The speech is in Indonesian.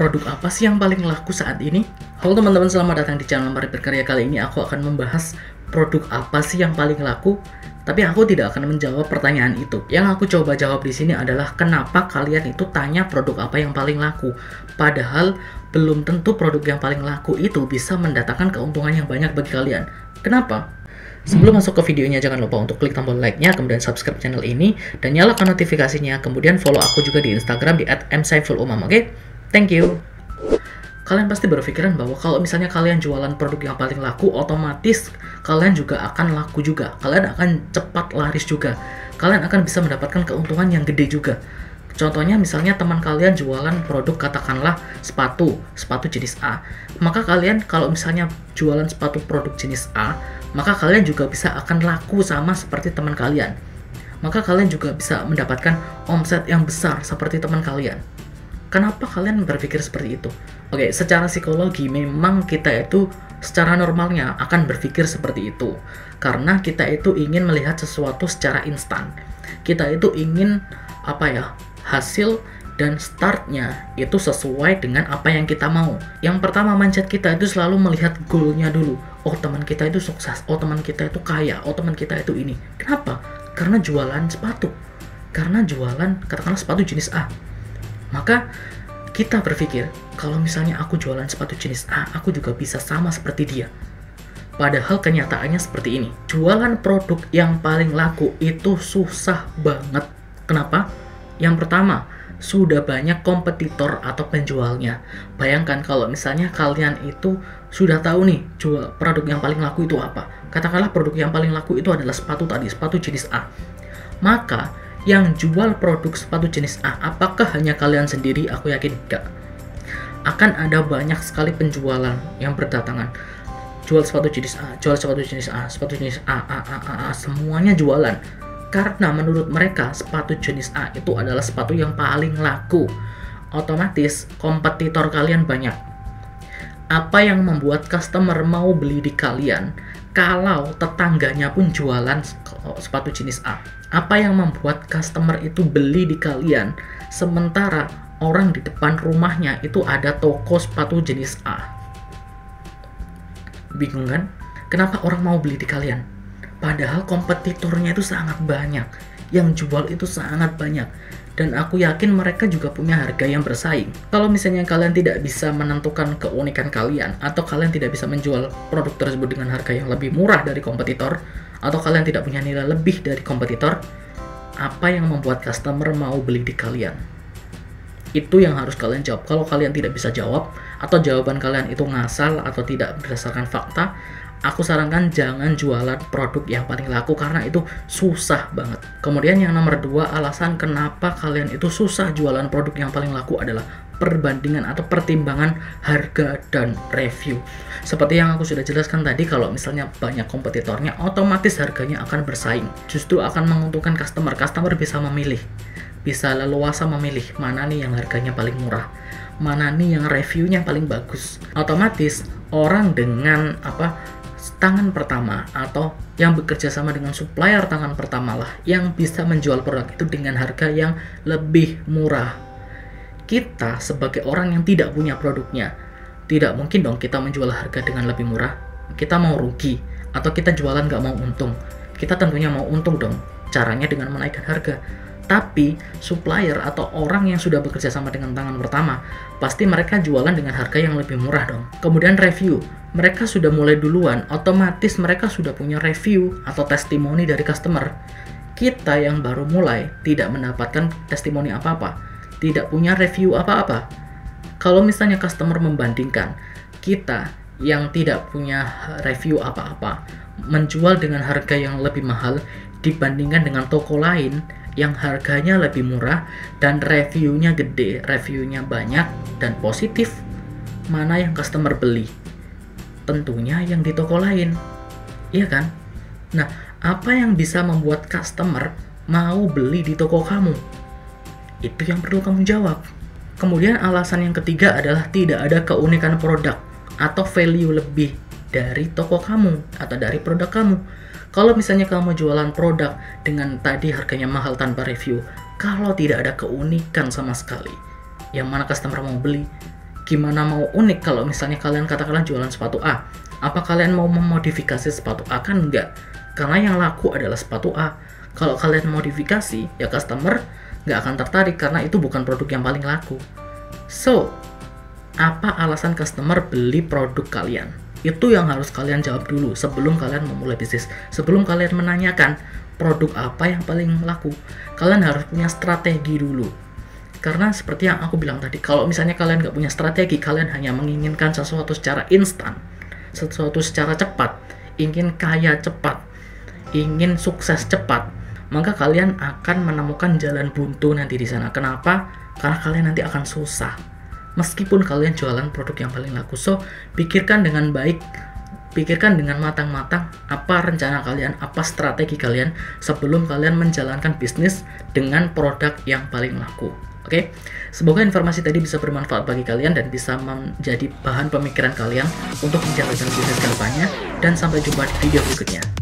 Produk apa sih yang paling laku saat ini? Halo teman-teman, selamat datang di channel Mari Berkarya. Kali ini aku akan membahas produk apa sih yang paling laku. Tapi aku tidak akan menjawab pertanyaan itu. Yang aku coba jawab di sini adalah kenapa kalian itu tanya produk apa yang paling laku. Padahal belum tentu produk yang paling laku itu bisa mendatangkan keuntungan yang banyak bagi kalian. Kenapa? Sebelum masuk ke videonya, jangan lupa untuk klik tombol like-nya, kemudian subscribe channel ini, dan nyalakan notifikasinya, kemudian follow aku juga di Instagram di @msaifulumam, oke? Thank you. Kalian pasti berpikiran bahwa kalau misalnya kalian jualan produk yang paling laku, otomatis kalian juga akan laku juga. Kalian akan cepat laris juga. Kalian akan bisa mendapatkan keuntungan yang gede juga. Contohnya misalnya teman kalian jualan produk katakanlah sepatu jenis A. Maka kalian kalau misalnya jualan sepatu produk jenis A, maka kalian juga bisa akan laku sama seperti teman kalian. Maka kalian juga bisa mendapatkan omset yang besar seperti teman kalian. Kenapa kalian berpikir seperti itu? Oke, secara psikologi memang kita itu secara normalnya akan berpikir seperti itu. Karena kita itu ingin melihat sesuatu secara instan. Kita itu ingin hasil dan startnya itu sesuai dengan apa yang kita mau. Yang pertama, mindset kita itu selalu melihat goalnya dulu. Oh, teman kita itu sukses, oh teman kita itu kaya, oh teman kita itu ini. Kenapa? Karena jualan sepatu. Karena jualan katakanlah sepatu jenis A. Maka kita berpikir, kalau misalnya aku jualan sepatu jenis A, aku juga bisa sama seperti dia. Padahal kenyataannya seperti ini. Jualan produk yang paling laku itu susah banget. Kenapa? Yang pertama, sudah banyak kompetitor atau penjualnya. Bayangkan kalau misalnya kalian itu sudah tahu nih, jual produk yang paling laku itu apa. Katakanlah produk yang paling laku itu adalah sepatu tadi, sepatu jenis A. Maka yang jual produk sepatu jenis A, apakah hanya kalian sendiri? Aku yakin tidak. Akan ada banyak sekali penjualan yang berdatangan. Jual sepatu jenis A, jual sepatu jenis A, sepatu jenis A, semuanya jualan. Karena menurut mereka sepatu jenis A itu adalah sepatu yang paling laku. Otomatis kompetitor kalian banyak. Apa yang membuat customer mau beli di kalian kalau tetangganya pun jualan sepatu jenis A? Apa yang membuat customer itu beli di kalian sementara orang di depan rumahnya itu ada toko sepatu jenis A? Bingung kan? Kenapa orang mau beli di kalian? Padahal kompetitornya itu sangat banyak. Yang jual itu sangat banyak. Dan aku yakin mereka juga punya harga yang bersaing. Kalau misalnya kalian tidak bisa menentukan keunikan kalian, atau kalian tidak bisa menjual produk tersebut dengan harga yang lebih murah dari kompetitor, atau kalian tidak punya nilai lebih dari kompetitor, apa yang membuat customer mau beli di kalian? Itu yang harus kalian jawab. Kalau kalian tidak bisa jawab, atau jawaban kalian itu ngasal atau tidak berdasarkan fakta, aku sarankan jangan jualan produk yang paling laku karena itu susah banget. Kemudian yang nomor 2, alasan kenapa kalian itu susah jualan produk yang paling laku adalah perbandingan atau pertimbangan harga dan review. Seperti yang aku sudah jelaskan tadi, kalau misalnya banyak kompetitornya, otomatis harganya akan bersaing. Justru akan menguntungkan customer. Customer bisa memilih, bisa leluasa memilih mana nih yang harganya paling murah, mana nih yang reviewnya paling bagus. Otomatis orang dengan tangan pertama atau yang bekerja sama dengan supplier tangan pertama lah yang bisa menjual produk itu dengan harga yang lebih murah. Kita sebagai orang yang tidak punya produknya, tidak mungkin dong kita menjual harga dengan lebih murah. Kita mau rugi atau kita jualan nggak mau untung. Kita tentunya mau untung dong. Caranya dengan menaikkan harga. Tapi supplier atau orang yang sudah bekerja sama dengan tangan pertama, pasti mereka jualan dengan harga yang lebih murah dong. Kemudian review, mereka sudah mulai duluan, otomatis mereka sudah punya review atau testimoni dari customer. Kita yang baru mulai tidak mendapatkan testimoni apa-apa, tidak punya review apa-apa. Kalau misalnya customer membandingkan, kita yang tidak punya review apa-apa menjual dengan harga yang lebih mahal dibandingkan dengan toko lain yang harganya lebih murah dan reviewnya gede, reviewnya banyak dan positif, mana yang customer beli? Tentunya yang di toko lain, iya kan? Nah, apa yang bisa membuat customer mau beli di toko kamu? Itu yang perlu kamu jawab. Kemudian alasan yang ketiga adalah tidak ada keunikan produk atau value lebih dari toko kamu atau dari produk kamu. Kalau misalnya kamu jualan produk dengan tadi harganya mahal tanpa review, kalau tidak ada keunikan sama sekali, yang mana customer mau beli, gimana mau unik kalau misalnya kalian katakanlah jualan sepatu A? Apa kalian mau memodifikasi sepatu A? Kan enggak, karena yang laku adalah sepatu A. Kalau kalian modifikasi, ya customer nggak akan tertarik karena itu bukan produk yang paling laku. So, apa alasan customer beli produk kalian? Itu yang harus kalian jawab dulu sebelum kalian memulai bisnis. Sebelum kalian menanyakan produk apa yang paling laku, kalian harus punya strategi dulu. Karena seperti yang aku bilang tadi, kalau misalnya kalian nggak punya strategi, kalian hanya menginginkan sesuatu secara instan, sesuatu secara cepat, ingin kaya cepat, ingin sukses cepat, maka kalian akan menemukan jalan buntu nanti di sana. Kenapa? Karena kalian nanti akan susah. Meskipun kalian jualan produk yang paling laku. So, pikirkan dengan baik, pikirkan dengan matang-matang apa rencana kalian, apa strategi kalian sebelum kalian menjalankan bisnis dengan produk yang paling laku. Oke? Semoga informasi tadi bisa bermanfaat bagi kalian dan bisa menjadi bahan pemikiran kalian untuk menjalankan bisnis ke depannya. Dan sampai jumpa di video berikutnya.